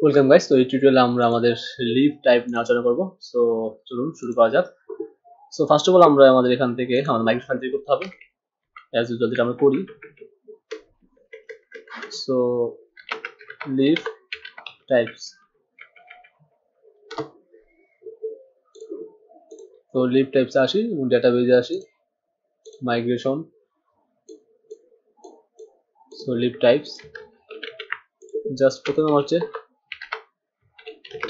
Welcome guys. তো এই টিউটোরিয়ালে আমরা আমাদের লিভ টাইপ নিয়ে আলোচনা করব। সো চলুন শুরু করা যাক। সো ফার্স্ট অফ অল আমরা আমাদের এখান থেকে আমাদের মাইক্রো ফাইল তৈরি করতে হবে অ্যাজ ইউজুয়াল যেটা আমরা করি। সো লিভ টাইপস, তো লিভ টাইপসে আসি এবং ডেটাবেজে আসি, migration. So leave types just প্রথমে হচ্ছে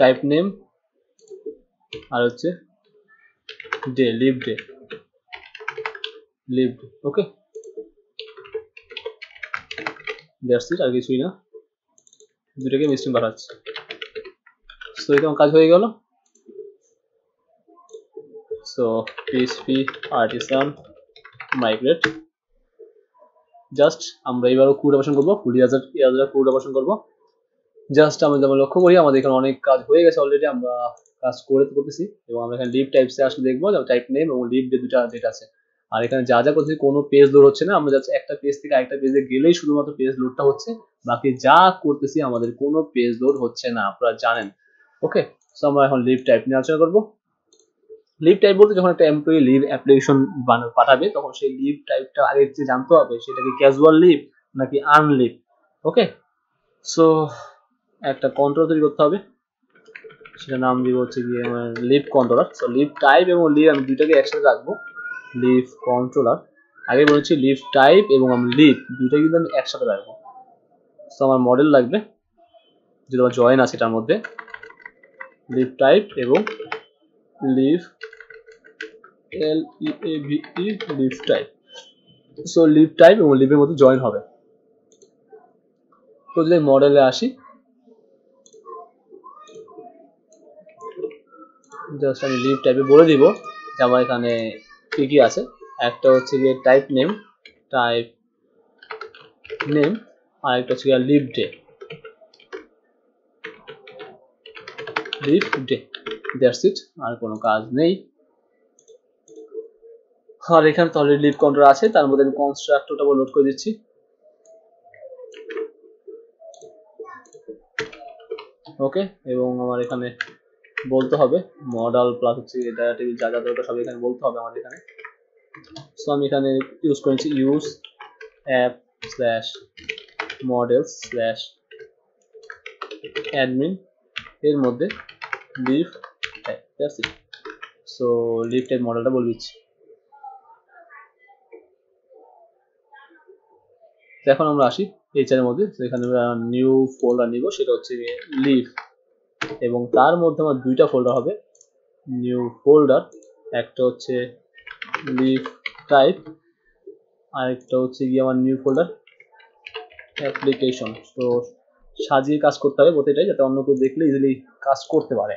টাইপ নেম আর হচ্ছে day, leave day, leave day. Okay, that's it, আর কিছুই না, দুটোকে মিস্টিং পাঠাচ্ছি। সো এটা কাজ হয়ে গেল। So PHP artisan migrate, just আমরা এবারও কোড অপারেশন করবো, Yajra কোড অপারেশন করবো। জাস্ট আমরা যেমন লক্ষ্য করি আমাদের এখানে অনেক কাজ হয়ে গেছে অলরেডি, আমরা কাজ করতেছি এবং আমরা এখানে লিভ টাইপসে আসলে দেখবো টাইপ নেম এবং লিভ ডে দুটা ডেটা আছে। আর এখানে যা যা করতেছি কোনো পেজ লোড হচ্ছে না, আমরা জাস্ট একটা পেজ থেকে আরেকটা পেজে গেলেই শুধুমাত্র পেজ লোডটা হচ্ছে, বাকি যা করতেছি আমাদের কোনো পেজ লোড হচ্ছে না, আপনারা জানেন। ওকে, সো আমরা এখন লিভ টাইপ নিয়ে আলোচনা করবো। লিভ টাইপ বলতে যখন একটা এমপ্লয়ি লিভ অ্যাপ্লিকেশন পাঠাবে তখন সেই লিভ টাইপটা আগে যে জানতে হবে সেটা কি ক্যাজুয়াল লিভ নাকি আনলিভ। ওকে, সো একটা কন্ট্রোল তৈরি করতে হবে, সেটা নাম দিব হচ্ছে গিয়ে আমার leave controller. So leave type এবং লিভ আমি দুইটাকে একসাথে রাখবো, লিভ কন্ট্রোলার। আগে বলেছি লিভ টাইপ এবং আমি লিভ দুইটা কিন্তু আমি একসাথে রাখবো। সো আমার মডেল লাগবে যদি আমার জয়েন আছে এটার মধ্যে, লিভ টাইপ এবং leave LEAVE leave type. So leave type এবং লিভের মধ্যে জয়েন হবে। তো যদি মডেলে আসি, জাস্ট আমি লিভ টাইপে বলে দিব যে আমার এখানে কি কি আছে। একটা হচ্ছে গিয়ে টাইপ নেম আর একটা হচ্ছে গিয়ে লিভ ডে, দ্যাটস ইট, আর কোনো কাজ নেই। আর এখানে তো অলরেডি লিভ কন্ট্রোল আছে, তার মধ্যে আমি কনস্ট্রাক্টরটা লোড করে দিচ্ছি। ওকে, এবং আমার এখানে বলতে হবে মডেল প্লাস হচ্ছে ডাটা টেবিল যা যা দরকার সব এখানে বলতে হবে আমাদের এখানে। সো আমি এখানে ইউজ করেছি use app slash model slash admin, এর মধ্যে leave type, that's it. So leave type মডেলটা বলে দিচ্ছি। এখন আমরা আসি এইচআর এর মধ্যে, এখানে আমরা নিউ ফোল্ডার নিব, সেটা হচ্ছে লিভ, এবং তার মধ্যে আমার দুইটা ফোল্ডার হবে, নিউ ফোল্ডার, একটা হচ্ছে লিভ টাইপ আর একটা হচ্ছে গিয়ে আমার নিউ ফোল্ডার অ্যাপ্লিকেশন। তো সাজিয়ে কাজ করতে হবে প্রতিটাই, যাতে অন্য কেউ দেখলে ইজিলি কাজ করতে পারে।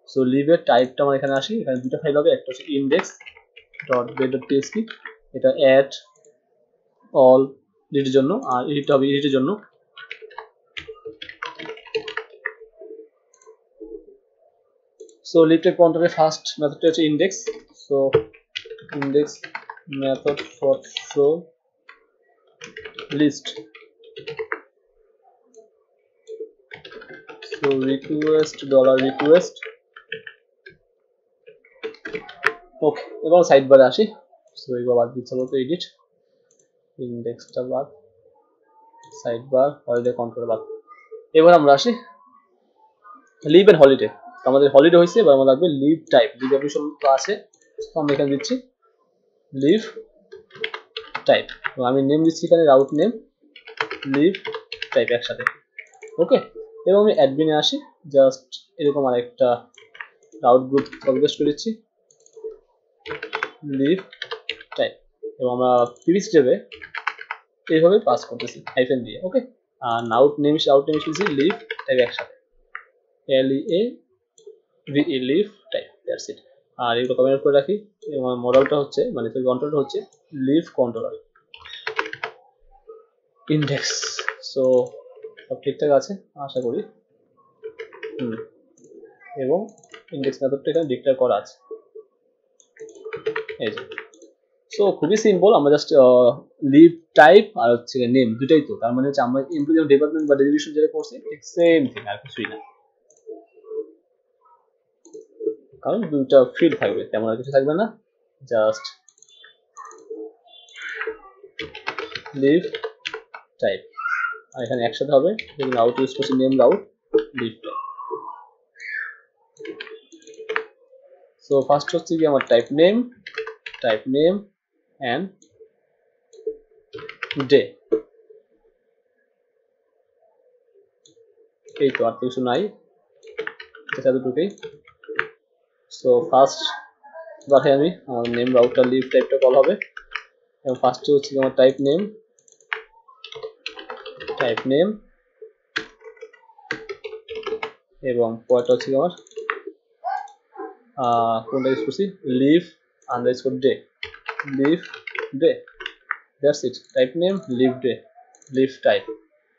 সো লিভের টাইপটা আমার এখানে আসি, এখানে দুটো ফাইল হবে, একটা হচ্ছে index.get.php, এটা অ্যাড অল এডিটের জন্য, আর এডিট হবে এডিটের জন্য। সো লিভ টাইপ কন্ট্রোলের ফার্স্ট মেথডটা হচ্ছে index. So index method for show list. So request $request। Okay, এবার সাইড বারে আসি। সো এবার বাদ দিচ্ছে বলতে এডিট, ইন্ডেক্সটা বাদ, সাইড বার, হলিডে কন্ট্রোল বাদ। এবার আমরা আসি লিভ এন্ড হলিডে। আমাদের হলিডে হয়েছে, এবার আমরা লাগবে লিভ টাইপ, লিভ অ্যাপ্লিকেশন তো আছে, তো আমরা এখানে দিচ্ছি লিভ টাইপ, আমি নেম দিচ্ছি এখানে রাউট নেম লিভ টাইপ একসাথে। ওকে, এবং আমি অ্যাডমিনে আসি, জাস্ট এরকম আরেকটা রাউট গ্রুপ কপি পেস্ট করে দিচ্ছি লিভ টাইপ, এবং আমরা পিভি স্টেপে এইভাবে পাস করতেছি হাইফেন দিয়ে। ওকে, আর রাউট নেম দিচ্ছি লিভ টাইপ একসাথে, LEAVE leave type, that's it. আর এগুলো কমেন্ট করে রাখি, এবং মডেলটা হচ্ছে মানে কন্ট্রোলটা হচ্ছে লিভ কন্ট্রোলার ইন্ডেক্স। সো সব ঠিকঠাক আছে আশা করি, এবং ইন্ডেক্স মেথডটা এখানে ডিক্লেয়ার করা আছে, এই যে। সো খুবই সিম্পল, আমরা জাস্ট লিভ টাইপ আর হচ্ছে নেম দুটাই, তো তার মানে হচ্ছে আমরা এমপ্লয়ি ডিপার্টমেন্ট বা ডেজিগনেশন যেটা করছি ঠিক সেম থিং, আর কিছুই না, কারণ দুটো ফিল্ড থাকবে, তেমন আর কিছু থাকবে না, জাস্ট লিভ টাইপ, আর এখানে একসাথে হবে, যেমন আউট ইউজ করছি name route leave type. So first হচ্ছে কি আমার টাইপ নেম এন্ড ডে, এই তো আর কিছু নাই, এতটুকুই। সো ফার্স্ট বারে আমি আমার নেম রাউটার লিভ টাইপটা কল হবে, এবং ফার্স্টে হচ্ছে আমার টাইপ নেম এবং পরটা হচ্ছে আমার কোনটা ইউজ করছি leave underscore day, that's it, type name leave type.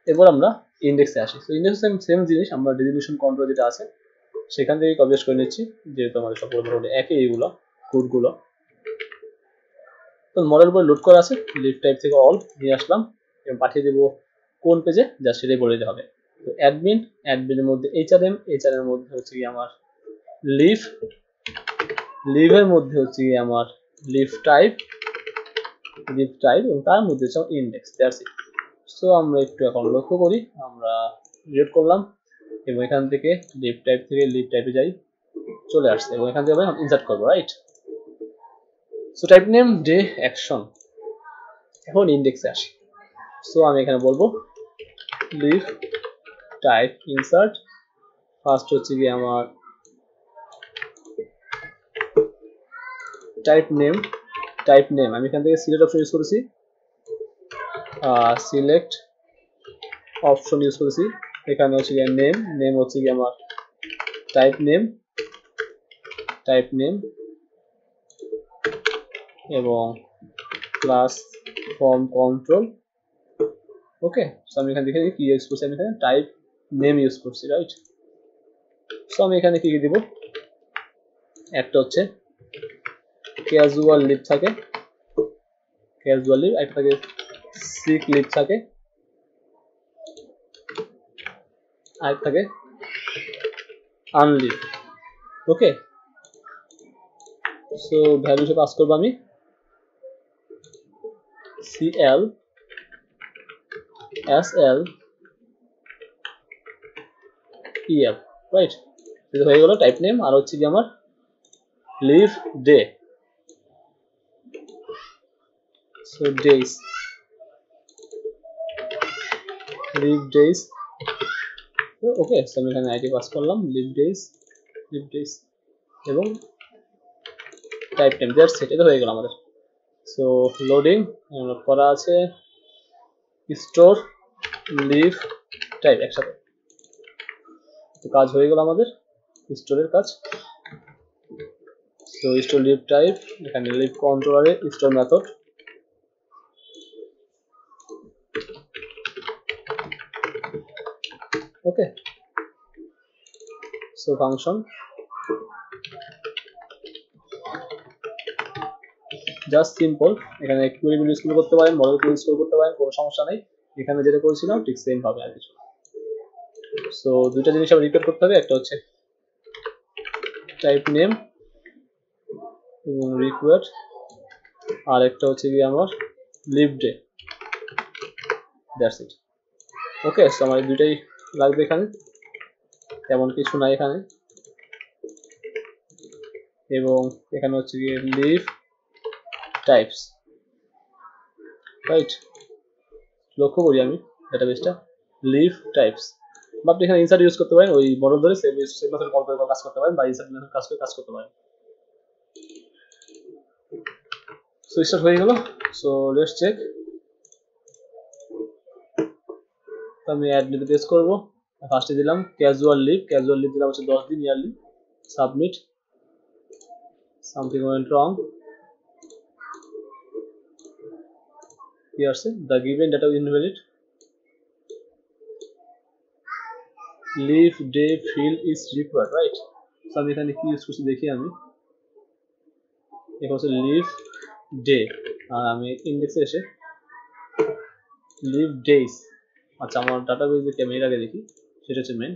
এরপর আমরা ইন্ডেক্সে আসি। তো ইন্ডেক্সে সেম জিনিস, আমরা ডেজিগনেশন কন্ট্রোল যেটা আছে সেখান থেকে কপি করে নিচ্ছি, যেহেতু আমাদের সব মোটামুটি একই এইগুলো কোডগুলো। তো মডেল বই লোড করা আছে, লিভ টাইপ থেকে অল নিয়ে আসলাম এবং পাঠিয়ে দেবো কোন পেজে, জাস্ট সেটাই বলে দিতে হবে। তো অ্যাডমিনের মধ্যে HRM এর মধ্যে হচ্ছে কি আমার লিভের মধ্যে হচ্ছে কি আমার লিভ টাইপ এবং তার মধ্যে হচ্ছে ইন্ডেক্স, দ্যাটস ইট। সো আমরা একটু এখন লক্ষ্য করি, আমরা রিড করলাম এবং এখান থেকে লিভ টাইপ থেকে লিভ টাইপে যাই, চলে আসছে এবং এখান থেকে আমরা ইনসার্ট করবো, right. So type name day action, এখন ইন্ডেক্সে আসি। সো আমি এখানে বলবো লিভ টাইপ ইনসার্ট, ফার্স্ট হচ্ছে কি আমার টাইপ নেম আমি এখান থেকে সিলেক্ট অপশন ইউজ করেছি, এখানে হচ্ছে গিয়ে নেম হচ্ছে গিয়ে আমার টাইপ নেম এবং ক্লাস ফর্ম কন্ট্রোল, ওকে। সো আমি এখানে দেখে কি ইউজ করছি, আমি এখানে টাইপ নেম ইউজ করছি, রাইট। সো আমি এখানে কি দিব, একটা হচ্ছে ক্যাজুয়াল লিভ থাকে, একটা থাকে সিক লিভ থাকে, আর থাকে আনলিভ, ওকে। সো ভ্যালু হিসেবে পাস করবো আমি CL SL EL, রাইট। এটা হয়ে গেল টাইপ নেম, আর হচ্ছে কি আমার leave day, so days, leave days, okay. So আমি এখানে আইডি পাস করলাম লিভ ডেজ এবং টাইপ নেম, দ্যাটস ইট, এটা হয়ে গেল আমাদের। সো লোডিং করা আছে, স্টোর লিভ টাইপ একসাথে, তো কাজ হয়ে গেল আমাদের স্টোরের কাজ। সো স্টোর লিভ টাইপ, এখানে লিভ কন্ট্রোলারে স্টোর মেথড, ওকে। সো ফাংশন জাস্ট সিম্পল, এখানে কোয়েরি ইউজ করতে পারেন, মডেল ইউজ করতে পারেন, কোনো সমস্যা নেই, এখানে যেটা করেছিলাম ঠিক সেম ভাবে আর কিছু। সো দুইটা জিনিস আবার রিপিট করতে হবে, একটা হচ্ছে টাইপ নেম এবং রিকোয়ার্ড, আর একটা হচ্ছে কি আমার leave day, that's it, okay. So আমার দুইটাই লাগবে, এখানে তেমন কিছু নাই এখানে, এবং এখানে হচ্ছে কি লিভ টাইপস, রাইট। লক্ষ্য করি আমি ডেটাবেসটা লিভ টাইপস, বা আপনি এখানে ইনসার্ট ইউজ করতে পারেন, ওই মডেল ধরে সেভ মেথড কল করে কাজ করতে পারেন, বা ইনসার্ট মেথড কাজ করতে পারেন। সো স্টার্ট হয়ে গেল। সো লেটস চেক, আমি অ্যাড নিতে টেস্ট করব, ফার্স্টে দিলাম ক্যাজুয়াল লিভ দিলাম হচ্ছে 10 দিন yearly, submit, something went wrong, কি আসছে the given data invalid, leave day field is required, right. So আমি এখানে কি ইউজ করছি দেখি, আমি এখানে হচ্ছে লিভ ডে, আর আমি ইন্ডেক্সে এসে লিভ ডেজ, আচ্ছা আমার ডাটাবেজে কি আমি এর আগে দেখি, সেটা হচ্ছে মেন,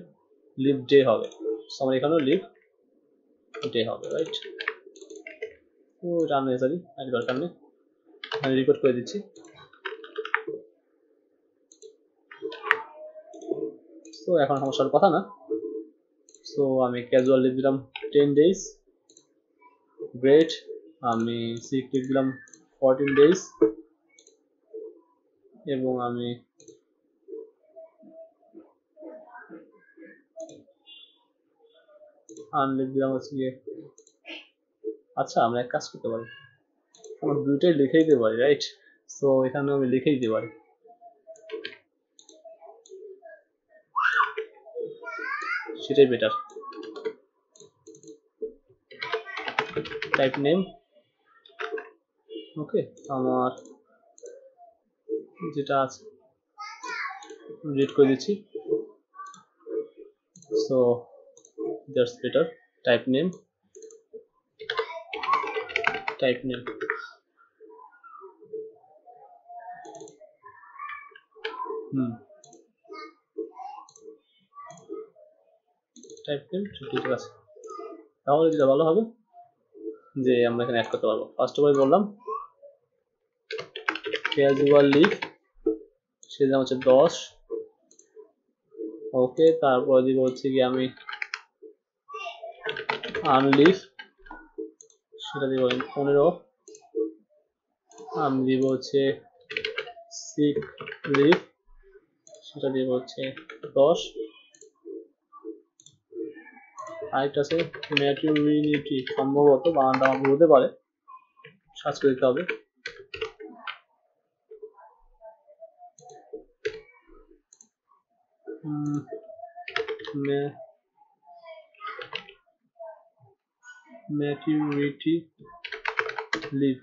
লিভ ডে হবে, আমার এখানেও লিভ ডে হবে, রাইট? তো এটা আননেসারি, আগে দরকার নেই, আমি রিপোর্ট করে দিচ্ছি। তো এখন সমস্যার কথা না। সো আমি ক্যাজুয়াল লিভ দিলাম 10 days, গ্রেট। আমি সিক লিভ দিলাম 14 days, এবং আমি আনলিভ দিলাম হচ্ছে গিয়ে, আচ্ছা আমরা এক কাজ করতে পারি, আমরা দুইটাই লিখে দিতে পারি, রাইট? সো এখানে আমি লিখে দিতে পারি, সেটাই বেটার। টাইপ নেম, ওকে, আমার যেটা আছে রিড করে দিচ্ছি। So that's better, type name, type name, type name ঠিক আছে। তাহলে যেটা ভালো হবে যে আমরা এখানে অ্যাড করতে পারবো। ফার্স্ট অফ অল বললাম ক্যাজুয়াল লিভ, সে দাম হচ্ছে 10, ওকে। তারপর দিব হচ্ছে কি আমি আনলিভ, সেটা দিব 15, আমি দিব হচ্ছে সিক লিভ, সেটা দিব হচ্ছে 10, আরেকটা আছে ম্যাটিউরিটি, সম্ভবত বানানটা আমার হতে পারে, সার্চ করে দিতে হবে। ম্যাটিউরিটি লিভ,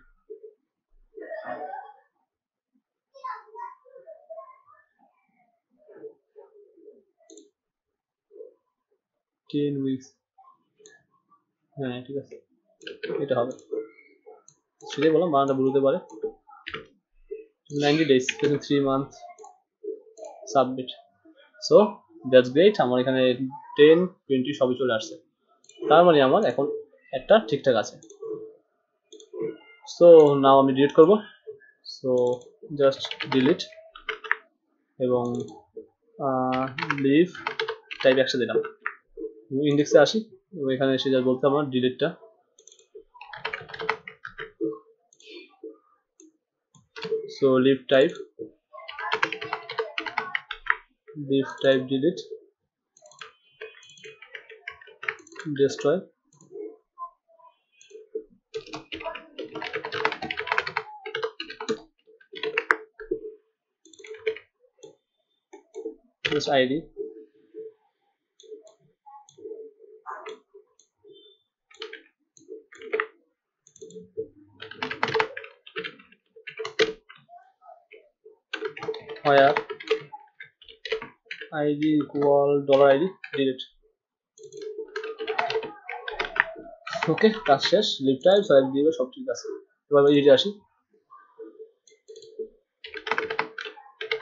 10 weeks, হ্যাঁ ঠিক আছে, এটা হবে, সেটাই বললাম বানানটা ভুল হতে পারে। 90 days, 3 months, submit. So that's great, আমার এখানে 10, 20 সবই চলে আসছে, তার মানে আমার এখন একটা ঠিকঠাক আছে। সো নাও আমি ডিলিট করব, সো জাস্ট ডিলিট, এবং লিভ টাইপ একসাথে দিলাম, ইন্ডেক্সে আসি এবং এখানে এসে যা বলতে আমার ডিলিটটা, so leave type delete, destroy, just id, where id equal $id, delete, okay কাজ শেষ, লিভ টাইপ সব দিবে, সব ঠিক আছে। এবার এডিটে আসি,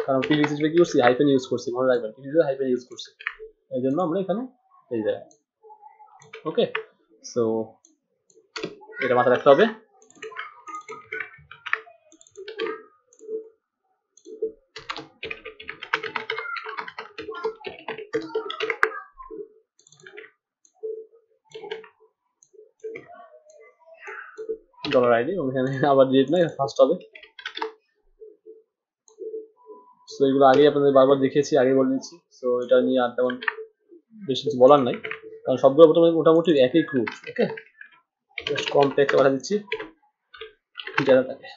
কারণ প্রিভিয়াস হিসেবে কি করছি, হাইফেন ইউজ করছি, মনে রাখবেন প্রিভিয়াস হাইফেন ইউজ করছি, এই জন্য আমরা এখানে এই জায়গায়, ওকে। সো এটা মাথায় রাখতে হবে। $id, এবং এখানে আবার ডিলিট নয়, ফার্স্ট হবে। সো এগুলো আগে আপনাদের বারবার দেখিয়েছি, আগে বলে দিচ্ছি, সো এটা নিয়ে আর তেমন বেশি কিছু বলার নাই, কারণ সবগুলো মোটামুটি একই ক্রুড, ওকে। জাস্ট কম্প্যাক্ট পাঠা দিচ্ছি ডাটাটাকে,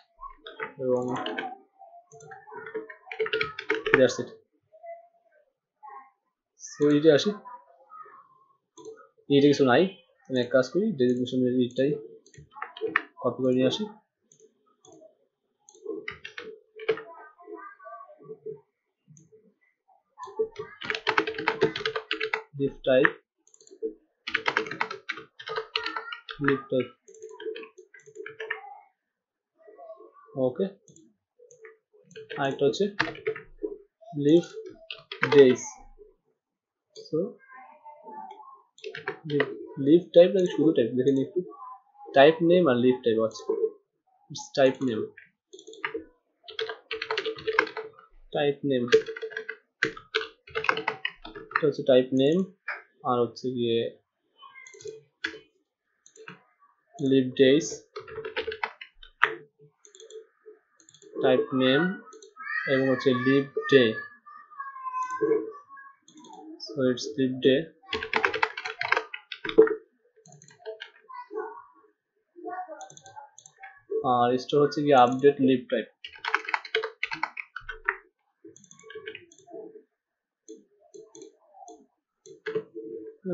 এবং দ্যাটস ইট। সো এইটা আসি, এইটা কিছু নাই, আমি এক কাজ করি, ডেজিগনেশনের এইটাই কপি করে নিয়ে আসি, leave type, leave type, okay, আরেকটা হচ্ছে leave days. So leave type নাকি শুধু টাইপ দেখে নিই একটু, টাইপ নেম আর লিভ টাইপ আছে, টাইপ নেম, টাইপ নেম এটা হচ্ছে টাইপ নেম, আর হচ্ছে গিয়ে লিভ ডেজ টাইপ নেম এবং হচ্ছে leave day, so it's leave day. আর স্টোর হচ্ছে কি আপডেট লিভ টাইপ,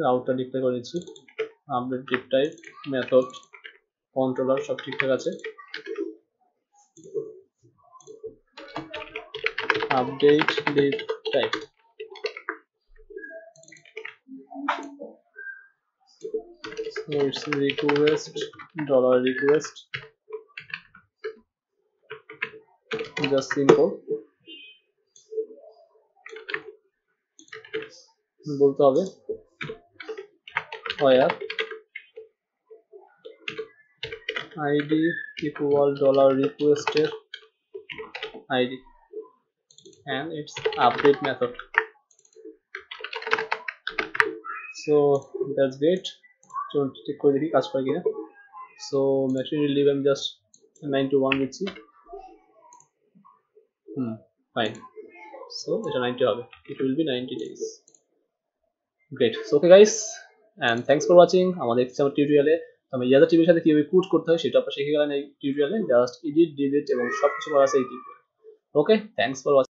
রাউটটা ডিক্লেয়ার করে দিচ্ছি, update leave type, method, controller সব ঠিকঠাক আছে। Update leave type, so it's request $request, just simple বলতে হবে where id equal $request এর id and its update method. So that's great. So check করে দেখি কাজ করে কিনা। So machine leave আমি just 9 to 1 দিচ্ছি, fine, so এটা 90 হবে, it will be 90 days. Great. So okay guys, and thanks for watching আমাদের টিউটোরিয়ালে আমি Yajra টিভির সাথে কিভাবে কোড করতে হয় সেটা আপনারা শিখে গেলেন এই টিউটোরিয়ালে, জাস্ট এডিট ডিলিট এবং সবকিছু করা আছে এই টিউটোরিয়ালে। ওকে, থ্যাঙ্কস ফর ওয়াচিং।